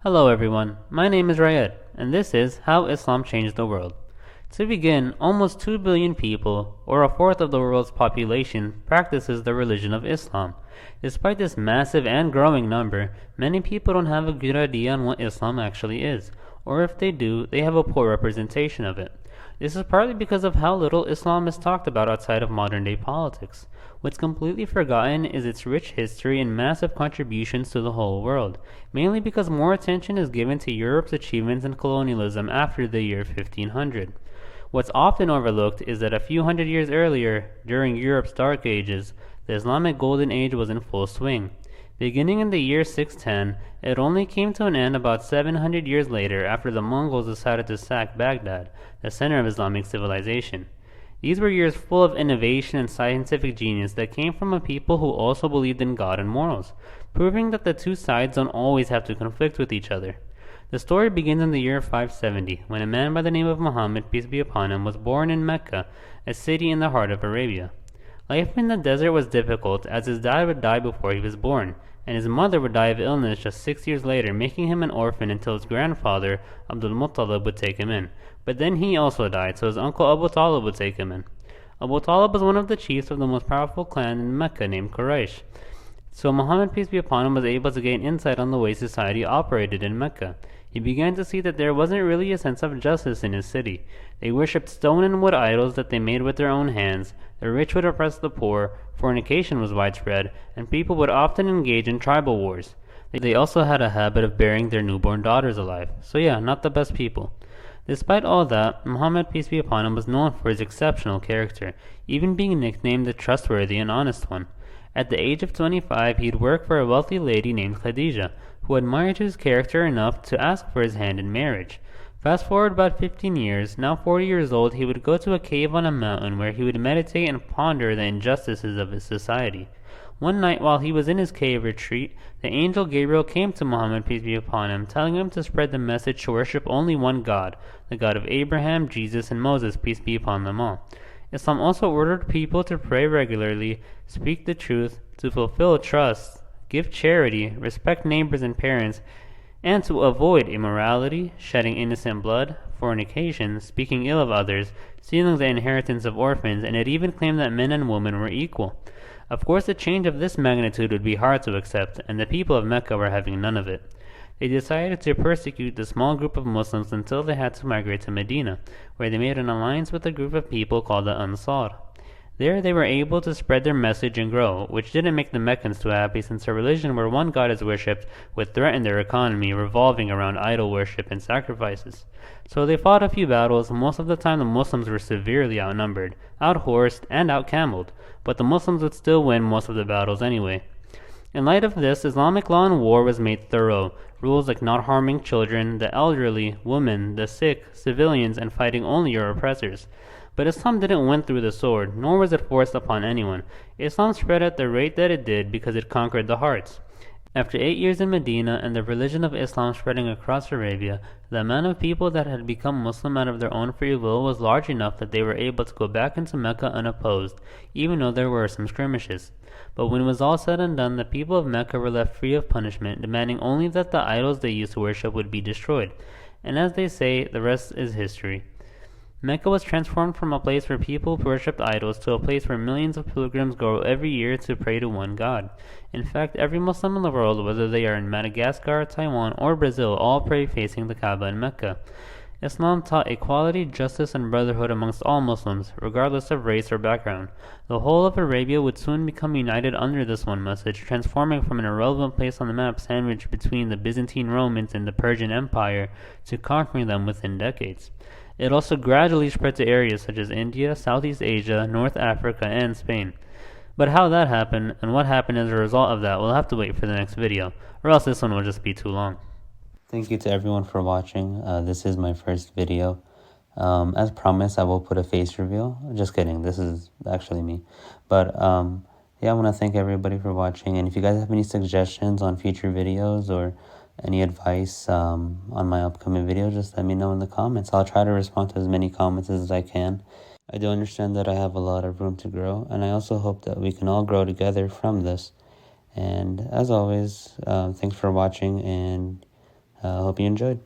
Hello everyone, my name is Rayed, and this is How Islam Changed the World. To begin, almost 2 billion people, or a fourth of the world's population, practices the religion of Islam. Despite this massive and growing number, many people don't have a good idea on what Islam actually is, or if they do, they have a poor representation of it. This is partly because of how little Islam is talked about outside of modern day politics. What's completely forgotten is its rich history and massive contributions to the whole world, mainly because more attention is given to Europe's achievements in colonialism after the year 1500. What's often overlooked is that a few hundred years earlier, during Europe's Dark Ages, the Islamic Golden Age was in full swing. Beginning in the year 610, it only came to an end about 700 years later after the Mongols decided to sack Baghdad, the center of Islamic civilization. These were years full of innovation and scientific genius that came from a people who also believed in God and morals, proving that the two sides don't always have to conflict with each other. The story begins in the year 570, when a man by the name of Muhammad, peace be upon him, was born in Mecca, a city in the heart of Arabia. Life in the desert was difficult, as his dad would die before he was born, and his mother would die of illness just 6 years later, making him an orphan until his grandfather, Abdul Muttalib, would take him in. But then he also died, so his uncle Abu Talib would take him in. Abu Talib was one of the chiefs of the most powerful clan in Mecca named Quraysh. So Muhammad, peace be upon him, was able to gain insight on the way society operated in Mecca. He began to see that there wasn't really a sense of justice in his city. They worshipped stone and wood idols that they made with their own hands, the rich would oppress the poor, fornication was widespread, and people would often engage in tribal wars. They also had a habit of burying their newborn daughters alive. So yeah, not the best people. Despite all that, Muhammad, peace be upon him, was known for his exceptional character, even being nicknamed the trustworthy and honest one. At the age of 25, he'd work for a wealthy lady named Khadija, who admired his character enough to ask for his hand in marriage. Fast forward about 15 years, now 40 years old, he would go to a cave on a mountain where he would meditate and ponder the injustices of his society. One night while he was in his cave retreat, the angel Gabriel came to Muhammad, peace be upon him, telling him to spread the message to worship only one God, the God of Abraham, Jesus, and Moses, peace be upon them all. Islam also ordered people to pray regularly, speak the truth, to fulfill trust, give charity, respect neighbors and parents, and to avoid immorality, shedding innocent blood, fornication, speaking ill of others, stealing the inheritance of orphans, and it even claimed that men and women were equal. Of course, a change of this magnitude would be hard to accept, and the people of Mecca were having none of it. They decided to persecute the small group of Muslims until they had to migrate to Medina, where they made an alliance with a group of people called the Ansar. There they were able to spread their message and grow, which didn't make the Meccans too happy, since a religion where one god is worshipped would threaten their economy revolving around idol worship and sacrifices. So they fought a few battles. Most of the time the Muslims were severely outnumbered, out-horsed, and out-cameled, but the Muslims would still win most of the battles anyway. In light of this, Islamic law in war was made thorough. Rules like not harming children, the elderly, women, the sick, civilians, and fighting only your oppressors. But Islam didn't win through the sword, nor was it forced upon anyone. Islam spread at the rate that it did because it conquered the hearts. After 8 years in Medina and the religion of Islam spreading across Arabia, the amount of people that had become Muslim out of their own free will was large enough that they were able to go back into Mecca unopposed, even though there were some skirmishes. But when it was all said and done, the people of Mecca were left free of punishment, demanding only that the idols they used to worship would be destroyed. And as they say, the rest is history. Mecca was transformed from a place where people worshipped idols to a place where millions of pilgrims go every year to pray to one God. In fact, every Muslim in the world, whether they are in Madagascar, Taiwan, or Brazil, all pray facing the Kaaba in Mecca. Islam taught equality, justice, and brotherhood amongst all Muslims, regardless of race or background. The whole of Arabia would soon become united under this one message, transforming from an irrelevant place on the map sandwiched between the Byzantine Romans and the Persian Empire to conquering them within decades. It also gradually spread to areas such as India, Southeast Asia, North Africa, and Spain. But how that happened, and what happened as a result of that, we'll have to wait for the next video, or else this one will just be too long. Thank you to everyone for watching. This is my first video. As promised, I will put a face reveal. Just kidding, this is actually me. But yeah, I want to thank everybody for watching, and if you guys have any suggestions on future videos or any advice on my upcoming video, just let me know in the comments. I'll try to respond to as many comments as I can. I do understand that I have a lot of room to grow, and I also hope that we can all grow together from this. And as always, thanks for watching, and I hope you enjoyed.